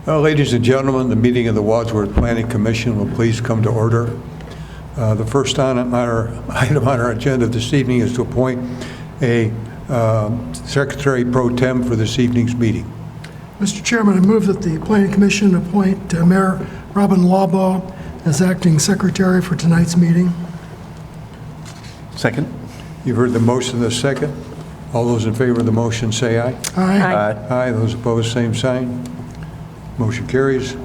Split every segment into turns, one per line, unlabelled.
Ladies and gentlemen, the meeting of the Wadsworth Planning Commission will please come to order. The first item on our agenda this evening is to appoint a Secretary Pro Tem for this evening's meeting.
Mr. Chairman, I move that the Planning Commission appoint Mayor Robin Lawbaugh as acting secretary for tonight's meeting.
Second.
You've heard the motion, the second. All those in favor of the motion say aye.
Aye.
Aye. Those opposed, same sign. Motion carries.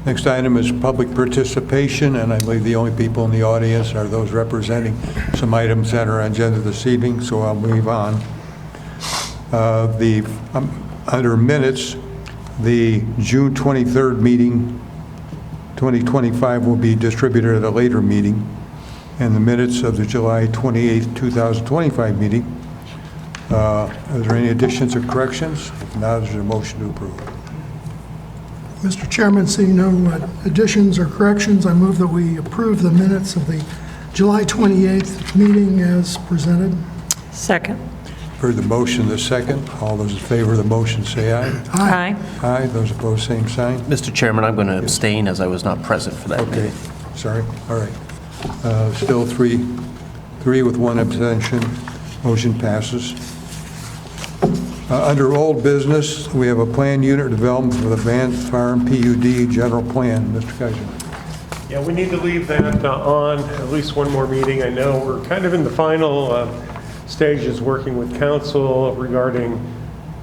Next item is public participation, and I believe the only people in the audience are those representing some items that are on agenda this evening, so I'll move on. Under minutes, the June 23rd meeting, 2025, will be distributed at a later meeting, and the minutes of the July 28th, 2025 meeting. Are there any additions or corrections? If not, is there a motion to approve?
Mr. Chairman, seeing no additions or corrections, I move that we approve the minutes of the July 28th meeting as presented.
Second.
Heard the motion, the second. All those in favor of the motion say aye.
Aye.
Aye. Those opposed, same sign.
Mr. Chairman, I'm going to abstain as I was not present for that
Okay.
meeting.
Sorry. All right. Still three with one abstention. Motion passes. Under old business, we have a planned unit development for the Vance Farm PUD general plan. Mr. Kaiser.
Yeah, we need to leave that on at least one more meeting. I know we're kind of in the final stages working with council regarding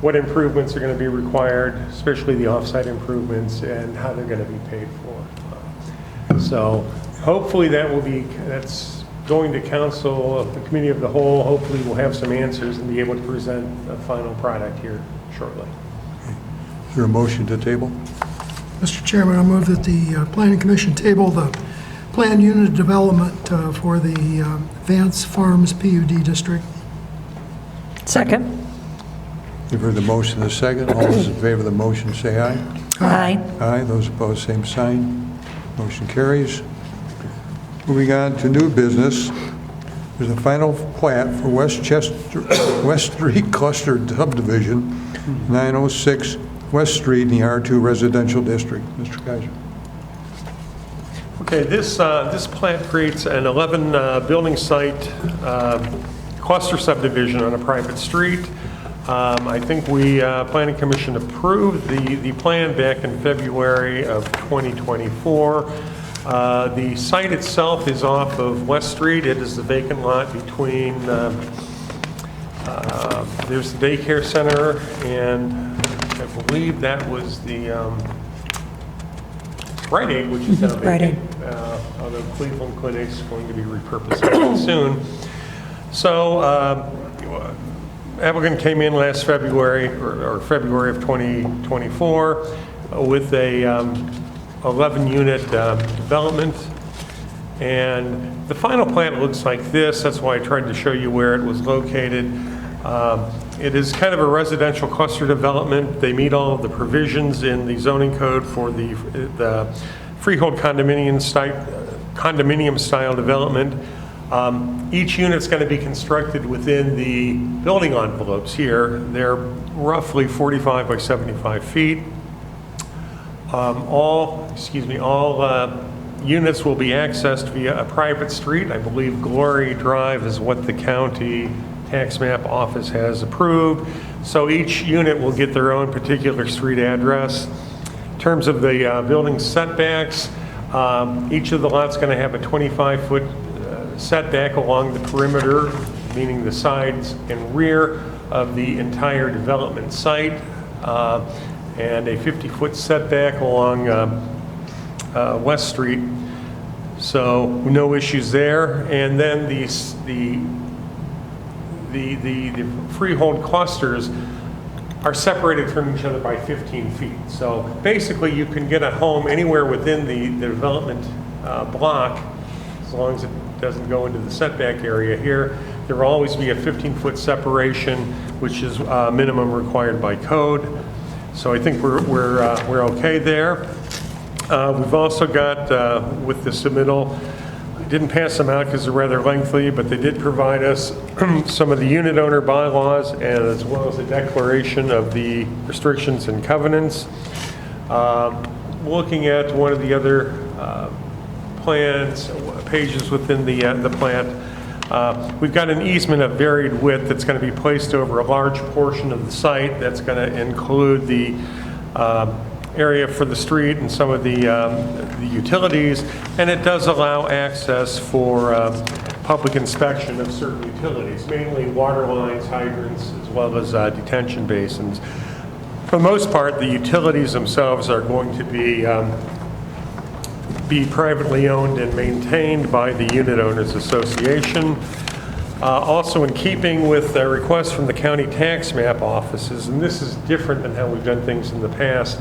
what improvements are going to be required, especially the off-site improvements, and how they're going to be paid for. So hopefully that's going to council of the committee of the whole. Hopefully we'll have some answers and be able to present a final product here shortly.
Is there a motion to table?
Mr. Chairman, I move that the Planning Commission table the planned unit development for the Vance Farms PUD district.
Second.
You've heard the motion, the second. All those in favor of the motion say aye.
Aye.
Aye. Those opposed, same sign. Motion carries. Moving on to new business, there's a final plat for West Street Cluster Subdivision, 906 West Street in the R2 Residential District. Mr. Kaiser.
Okay, this plat creates an 11 building site cluster subdivision on a private street. I think we, Planning Commission, approved the plan back in February of 2024. The site itself is off of West Street. It is the vacant lot between, there's the daycare center, and I believe that was the Rite Aid, which is now vacant. Although Cleveland Clinic's going to be repurposed soon. So applicant came in last February, or February of 2024, with a 11-unit development, and the final plat looks like this. That's why I tried to show you where it was located. It is kind of a residential cluster development. They meet all of the provisions in the zoning code for the freehold condominium style development. Each unit's going to be constructed within the building envelopes here. They're roughly 45 by 75 feet. All units will be accessed via a private street. I believe Glory Drive is what the county tax map office has approved. So each unit will get their own particular street address. In terms of the building setbacks, each of the lots is going to have a 25-foot setback along the perimeter, meaning the sides and rear of the entire development site. And a 50-foot setback along West Street, so no issues there. And then the freehold clusters are separated from each other by 15 feet. So basically, you can get a home anywhere within the development block, as long as it doesn't go into the setback area here. There will always be a 15-foot separation, which is minimum required by code. So I think we're okay there. We've also got, with the submittal, I didn't pass them out because they're rather lengthy, but they did provide us some of the unit owner bylaws, and as well as a declaration of the restrictions and covenants. Looking at one of the other plans, pages within the plant, we've got an easement of varied width that's going to be placed over a large portion of the site. That's going to include the area for the street and some of the utilities, and it does allow access for public inspection of certain utilities, mainly water lines, hydrants, as well as detention basins. For the most part, the utilities themselves are going to be privately owned and maintained by the Unit Owners Association. Also in keeping with a request from the county tax map offices, and this is different than how we've done things in the past,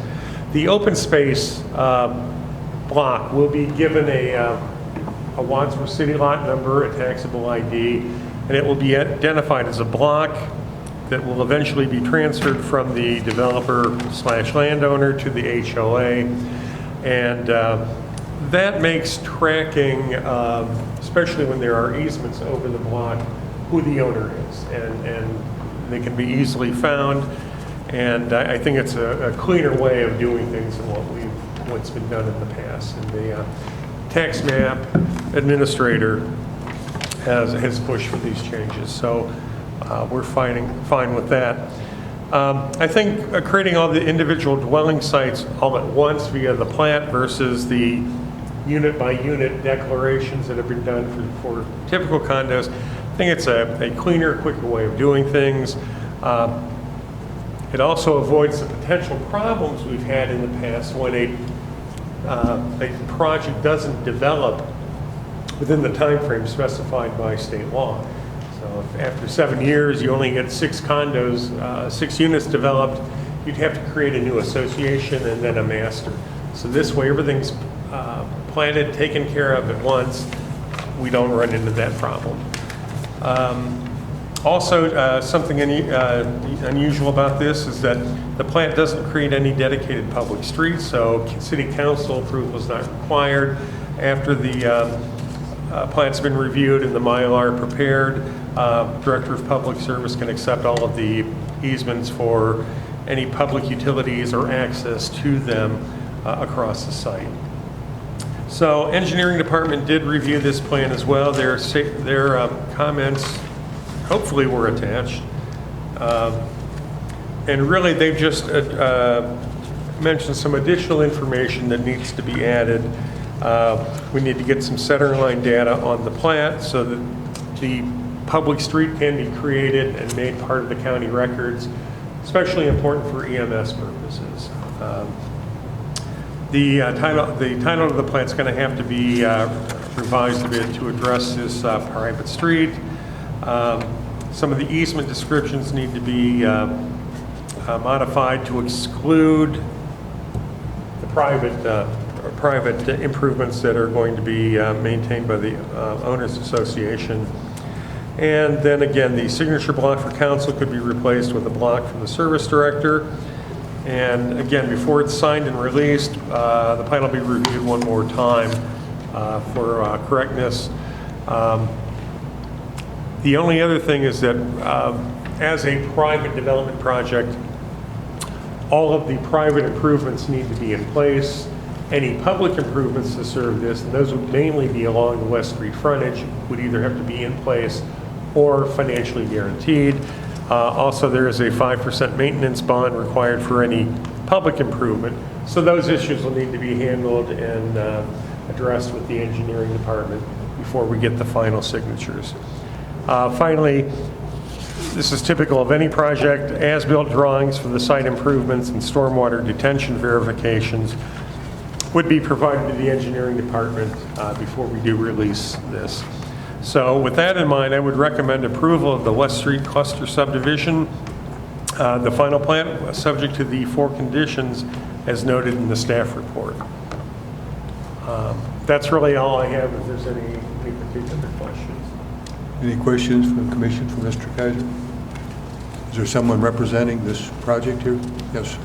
the open space block will be given a Wadsworth City lot number, a taxable ID, and it will be identified as a block that will eventually be transferred from the developer/landowner to the HOA. And that makes tracking, especially when there are easements over the block, who the owner is. And they can be easily found. And I think it's a cleaner way of doing things than what's been done in the past. And the tax map administrator has pushed for these changes. So we're fine with that. I think creating all the individual dwelling sites all at once via the plat versus the unit by unit declarations that have been done for typical condos, I think it's a cleaner, quicker way of doing things. It also avoids the potential problems we've had in the past when a project doesn't develop within the time frame specified by state law. So if after 7 years you only get 6 condos, 6 units developed, you'd have to create a new association and then a master. So this way everything's planted, taken care of at once. We don't run into that problem. Also, something unusual about this is that the plant doesn't create any dedicated public streets, so city council approval is not required. After the plant's been reviewed and the Mylar prepared, Director of Public Service can accept all of the easements for any public utilities or access to them across the site. So engineering department did review this plan as well. Their comments hopefully were attached. And really they've just mentioned some additional information that needs to be added. We need to get some center line data on the plat so that the public street can be created and made part of the county records, especially important for EMS purposes. The title of the plat's going to have to be revised a bit to address this private street. Some of the easement descriptions need to be modified to exclude the private improvements that are going to be maintained by the Owners Association. And then again, the signature block for council could be replaced with a block from the service director. And again, before it's signed and released, the plan will be reviewed one more time for correctness. The only other thing is that as a private development project, all of the private improvements need to be in place. Any public improvements to serve this, and those would mainly be along the West Street frontage, would either have to be in place or financially guaranteed. Also, there is a 5% maintenance bond required for any public improvement. So those issues will need to be handled and addressed with the engineering department before we get the final signatures. Finally, this is typical of any project, as-built drawings for the site improvements and stormwater detention verifications would be provided to the engineering department before we do release this. So with that in mind, I would recommend approval of the West Street Cluster Subdivision. The final plan, subject to the 4 conditions as noted in the staff report. That's really all I have. If there's any particular questions.
Any questions from the commission for Mr. Kaiser? Is there someone representing this project here? Yes.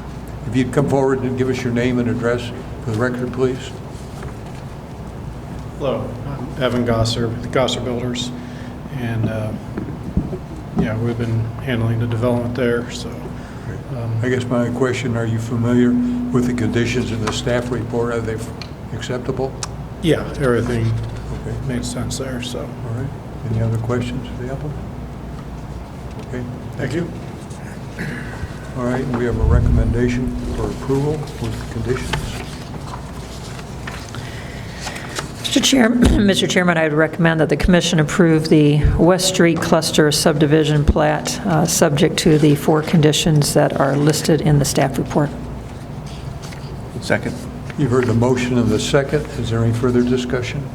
If you'd come forward and give us your name and address for the record, please.
Hello, I'm Evan Gosser with Gosser Builders, and yeah, we've been handling the development there, so
I guess my question, are you familiar with the conditions in the staff report? Are they acceptable?
Yeah, everything
Okay,
made sense there, so.
all right. Any other questions for the applicant? Okay, thank you. All right, we have a recommendation for approval with conditions.
Mr. Chairman, I would recommend that the commission approve the West Street Cluster subdivision plat, subject to the 4 conditions that are listed in the staff report.
Second.
You've heard the motion and the second. Is there any further discussion?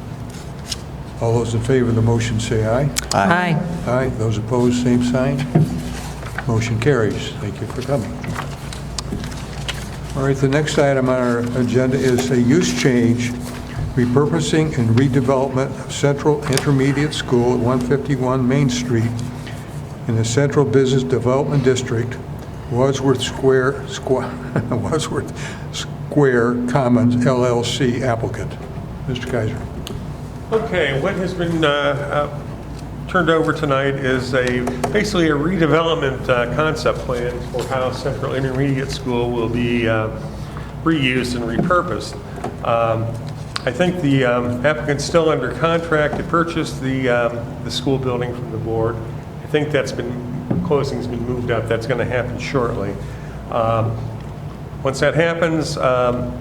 All those in favor of the motion say aye.
Aye.
Aye. Those opposed, same sign. Motion carries. Thank you for coming. All right, the next item on our agenda is a use change, repurposing and redevelopment of Central Intermediate School at 151 Main Street in the Central Business Development District, Wadsworth Square Commons LLC applicant. Mr. Kaiser.
Okay, what has been turned over tonight is basically a redevelopment concept plan for how Central Intermediate School will be reused and repurposed. I think the applicant's still under contract to purchase the school building from the board. I think closing's been moved up. That's going to happen shortly. Once that happens, a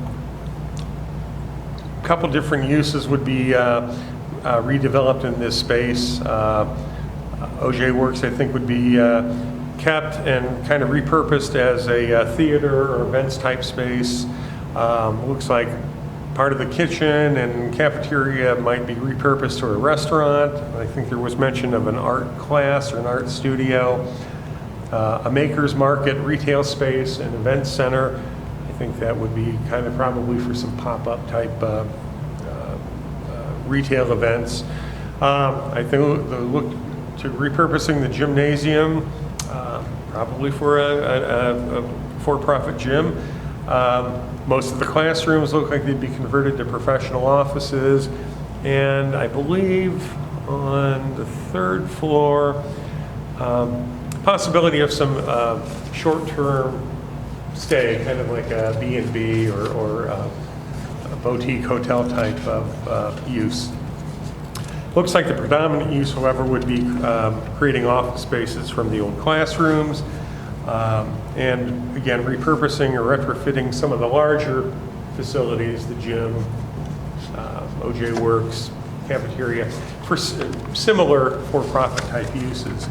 couple different uses would be redeveloped in this space. OJ Works, I think, would be kept and kind of repurposed as a theater or events type space. Looks like part of the kitchen and cafeteria might be repurposed to a restaurant. I think there was mention of an art class or an art studio. A maker's market, retail space, an event center. I think that would be kind of probably for some pop-up type retail events. I think they'll look to repurposing the gymnasium, probably for a for-profit gym. Most of the classrooms look like they'd be converted to professional offices. And I believe on the 3rd floor, possibility of some short-term stay, kind of like a B&B or a boutique hotel type of use. Looks like the predominant use, however, would be creating office spaces from the old classrooms, and again, repurposing or retrofitting some of the larger facilities, the gym, OJ Works, cafeteria, for similar for-profit type uses.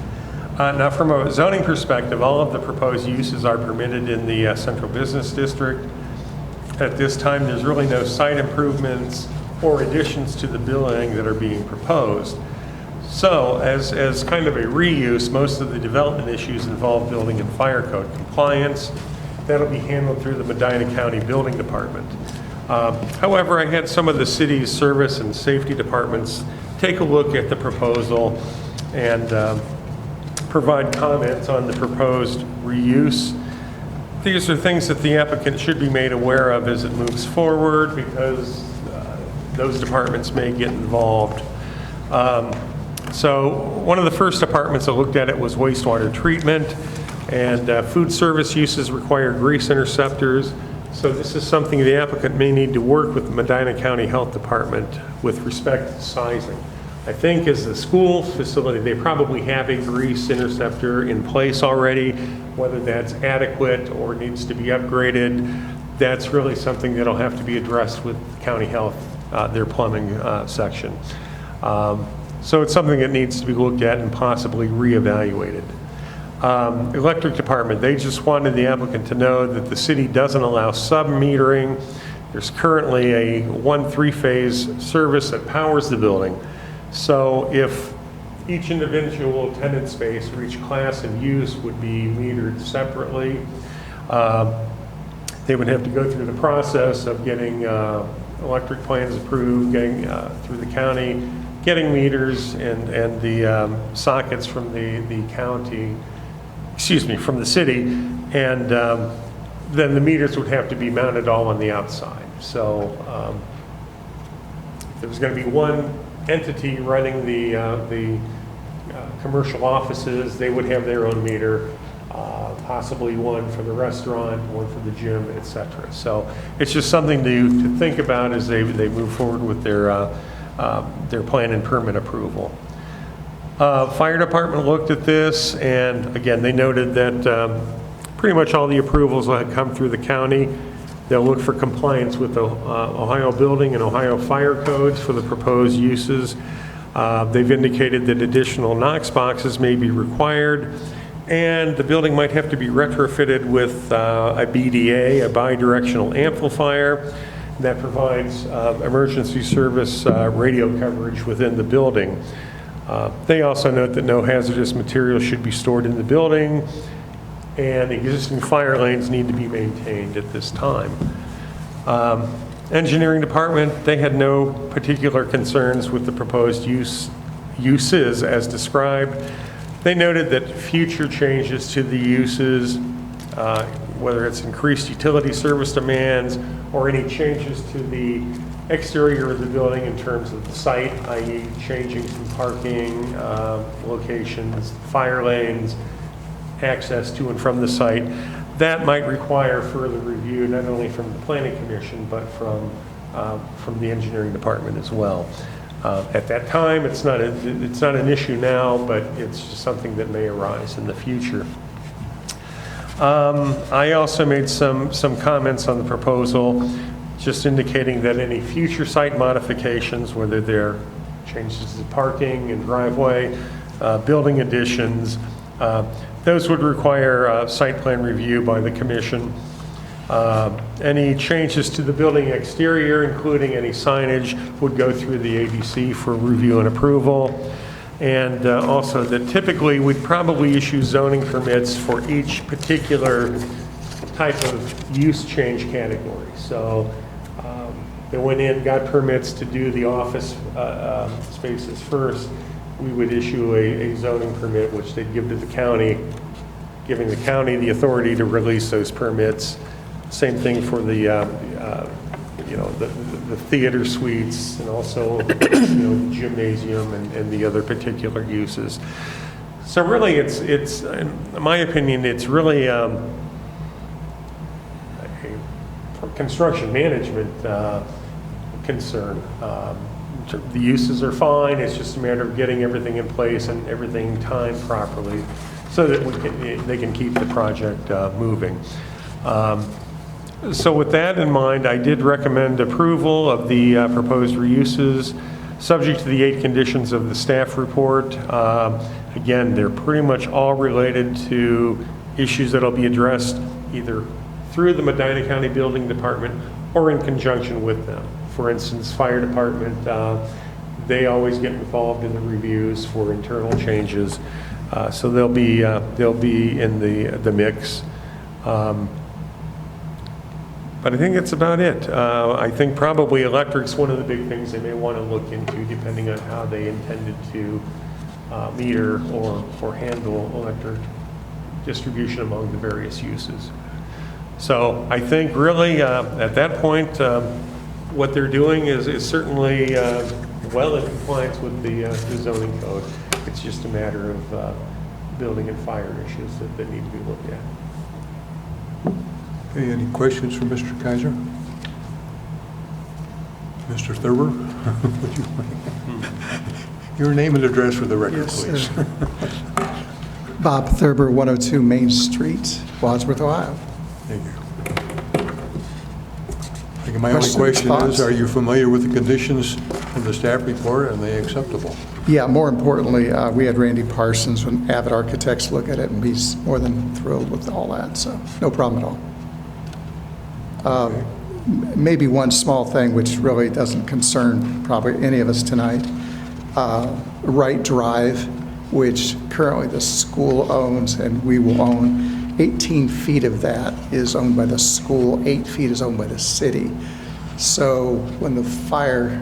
Now, from a zoning perspective, all of the proposed uses are permitted in the Central Business District. At this time, there's really no site improvements or additions to the building that are being proposed. So, as kind of a reuse, most of the development issues involve building and fire code compliance. That'll be handled through the Medina County Building Department. However, I had some of the city's service and safety departments take a look at the proposal and provide comments on the proposed reuse. These are things that the applicant should be made aware of as it moves forward, because those departments may get involved. So one of the first departments that looked at it was wastewater treatment, and food service uses require grease interceptors. So this is something the applicant may need to work with the Medina County Health Department with respect to sizing. I think as the school facility, they probably have a grease interceptor in place already. Whether that's adequate or needs to be upgraded, that's really something that'll have to be addressed with county health, their plumbing section. So it's something that needs to be looked at and possibly reevaluated. Electric department, they just wanted the applicant to know that the city doesn't allow sub-metering. There's currently a 1 3-phase service that powers the building. So if each individual tenant space or each class of use would be metered separately, they would have to go through the process of getting electric plans approved, getting through the county, getting meters and the sockets from the county, from the city, and then the meters would have to be mounted all on the outside. So if there was going to be one entity running the commercial offices, they would have their own meter. possibly one for the restaurant, one for the gym, et cetera. So it's just something to think about as they move forward with their plan and permit approval. Fire department looked at this, and again, they noted that pretty much all the approvals that had come through the county. They'll look for compliance with the Ohio Building and Ohio Fire Codes for the proposed uses. They've indicated that additional Knox boxes may be required, and the building might have to be retrofitted with a BDA, a bidirectional amplifier, that provides emergency service radio coverage within the building. They also note that no hazardous materials should be stored in the building, and existing fire lanes need to be maintained at this time. Engineering department, they had no particular concerns with the proposed uses as described. They noted that future changes to the uses, whether it's increased utility service demands or any changes to the exterior of the building in terms of the site, i.e. changing some parking locations, fire lanes, access to and from the site, that might require further review, not only from the Planning Commission, but from the Engineering Department as well. At that time, it's not an issue now, but it's just something that may arise in the future. I also made some comments on the proposal, just indicating that any future site modifications, whether they're changes to parking and driveway, building additions, those would require site plan review by the commission. Any changes to the building exterior, including any signage, would go through the ABC for review and approval. And also that typically we'd probably issue zoning permits for each particular type of use change category. So they went in, got permits to do the office spaces first. We would issue a zoning permit, which they'd give to the county, giving the county the authority to release those permits. Same thing for the theater suites, and also the gymnasium and the other particular uses. So really, it's in my opinion, it's really for construction management concern. The uses are fine. It's just a matter of getting everything in place and everything timed properly, so that they can keep the project moving. So with that in mind, I did recommend approval of the proposed reuses, subject to the 8 conditions of the staff report. Again, they're pretty much all related to issues that will be addressed either through the Medina County Building Department or in conjunction with them. For instance, fire department, they always get involved in the reviews for internal changes, so they'll be in the mix. But I think that's about it. I think probably electric's one of the big things they may want to look into, depending on how they intended to meter or handle electric distribution among the various uses. So I think really at that point, what they're doing is certainly well in compliance with the zoning code. It's just a matter of building and fire issues that need to be looked at.
Okay, any questions for Mr. Kaiser? Mr. Thurber? Would you your name and address for the record,
Yes,
please.
Bob Thurber, 102 Main Street, Wadsworth, Ohio.
Thank you. I think my only
Questions,
question
thoughts?
is, are you familiar with the conditions in the staff report? Are they acceptable?
Yeah, more importantly, we had Randy Parsons from Avid Architects look at it, and he's more than thrilled with all that, so no problem at all. Maybe one small thing which really doesn't concern probably any of us tonight, Wright Drive, which currently the school owns and we will own, 18 feet of that is owned by the school, 8 feet is owned by the city. So when the fire,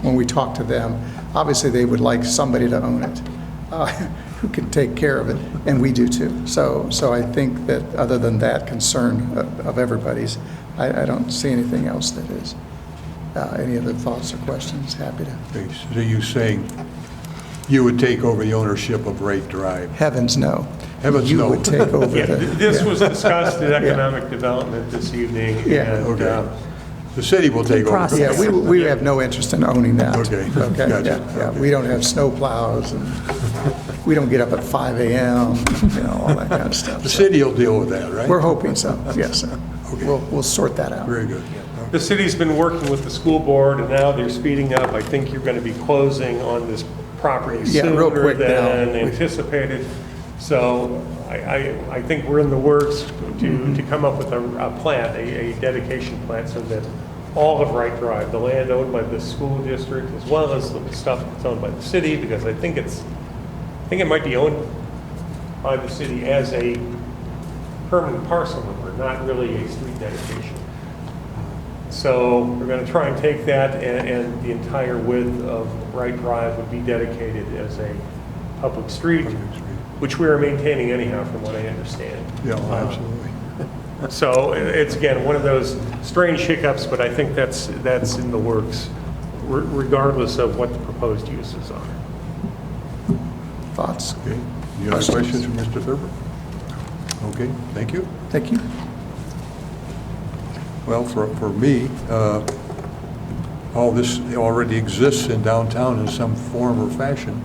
when we talk to them, obviously they would like somebody to own it who can take care of it, and we do too. So I think that other than that concern of everybody's, I don't see anything else that is. Any other thoughts or questions? Happy to.
Okay, so you're saying You would take over the ownership of Wright Drive.
Heavens no.
Heavens
You
no.
would take over
Yeah,
the...
this was discussed at Economic Development this evening,
Yeah,
and
okay. The city will take over.
Process.
Yeah, we have no interest in owning that.
Okay,
Okay,
gotcha.
yeah. We don't have snow plows, and we don't get up at 5 a.m., all that kind of stuff.
The
So
city will deal with that, right?
we're hoping so, yes, sir.
Okay.
We'll sort that out.
Very good.
the city's been working with the school board, and now they're speeding up. I think you're going to be closing on this property
Yeah, real
sooner
quick now.
than anticipated. So I think we're in the works to come up with a plan, a dedication plan, so that all of Wright Drive, the land owned by the school district, as well as the stuff that's owned by the city, because I think it might be owned by the city as a permanent parcel number, not really a street dedication. So we're going to try and take that, and the entire width of Wright Drive would be dedicated as a public street, which we are maintaining anyhow, from what I understand.
Yeah, absolutely.
So it's, again, one of those strange hiccups, but I think that's in the works, regardless of what the proposed uses are.
Thoughts?
Okay. You have questions for Mr. Thurber? Okay, thank you.
Thank you.
Well, for me, all this already exists in downtown in some form or fashion,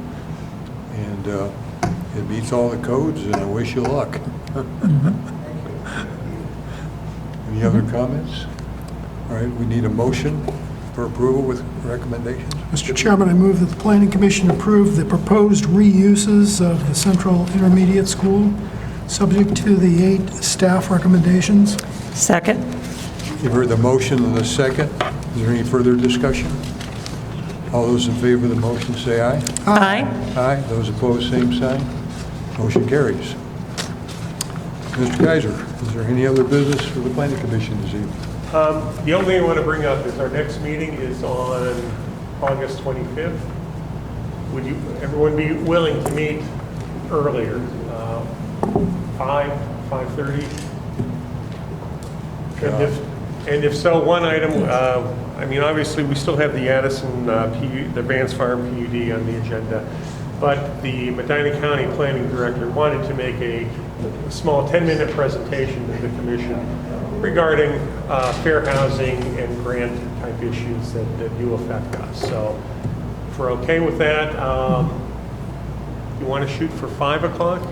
and it meets all the codes, and I wish you luck. Any other comments? All right, we need a motion for approval with recommendations.
Mr. Chairman, I move that the Planning Commission approve the proposed reuses of the Central Intermediate School, subject to the 8 staff recommendations.
Second?
You've heard the motion and the second. Is there any further discussion? All those in favor of the motion say aye.
Aye.
Aye. Those opposed, same sign. Motion carries. Mr. Kaiser, is there any other business for the Planning Commission this evening?
The only thing I want to bring up is our next meeting is on August 25th. Would everyone be willing to meet earlier? 5:30? And if so, one item, I mean, obviously, we still have the Addison, the Vance Farm PUD on the agenda, but the Medina County Planning Director wanted to make a small 10-minute presentation to the commission regarding fair housing and grant type issues that do affect us. So if we're okay with that, you want to shoot for 5 o'clock?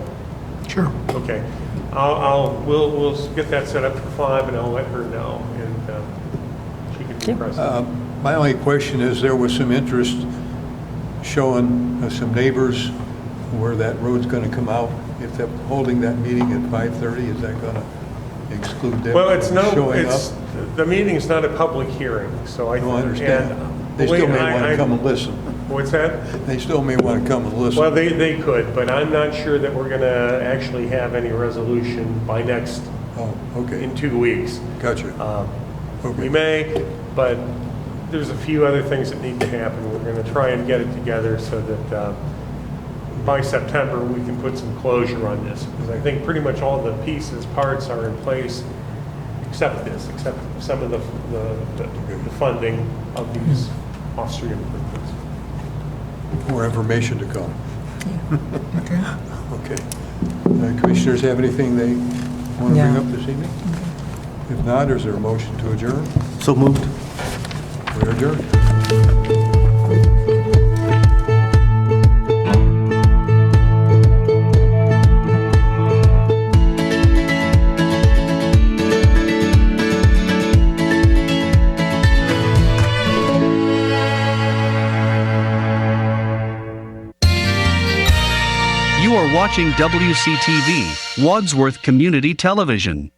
Sure.
Okay. We'll get that set up for 5, and I'll let her know, and she can be present.
My only question is, there was some interest showing some neighbors where that road's going to come out. If they're holding that meeting at 5:30, is that going to exclude them
Well, it's
from showing up?
the meeting's not a public hearing, so I
No, I
think.
understand. They still may want to come and listen.
What's that?
They still may want to come and listen.
Well, they could, but I'm not sure that we're going to actually have any resolution by next,
Oh, okay.
in 2 weeks.
Gotcha. Okay.
We may, but there's a few other things that need to happen. We're going to try and get it together so that by September, we can put some closure on this. Because I think pretty much all the pieces, parts are in place, except some of the funding of these off-street improvements.
More information to come.
Okay.
Okay. Commissioners have anything they want to bring
No.
up this evening? If not, is there a motion to adjourn?
So moved.
We're adjourned.
You are watching WCTV, Wadsworth Community Television.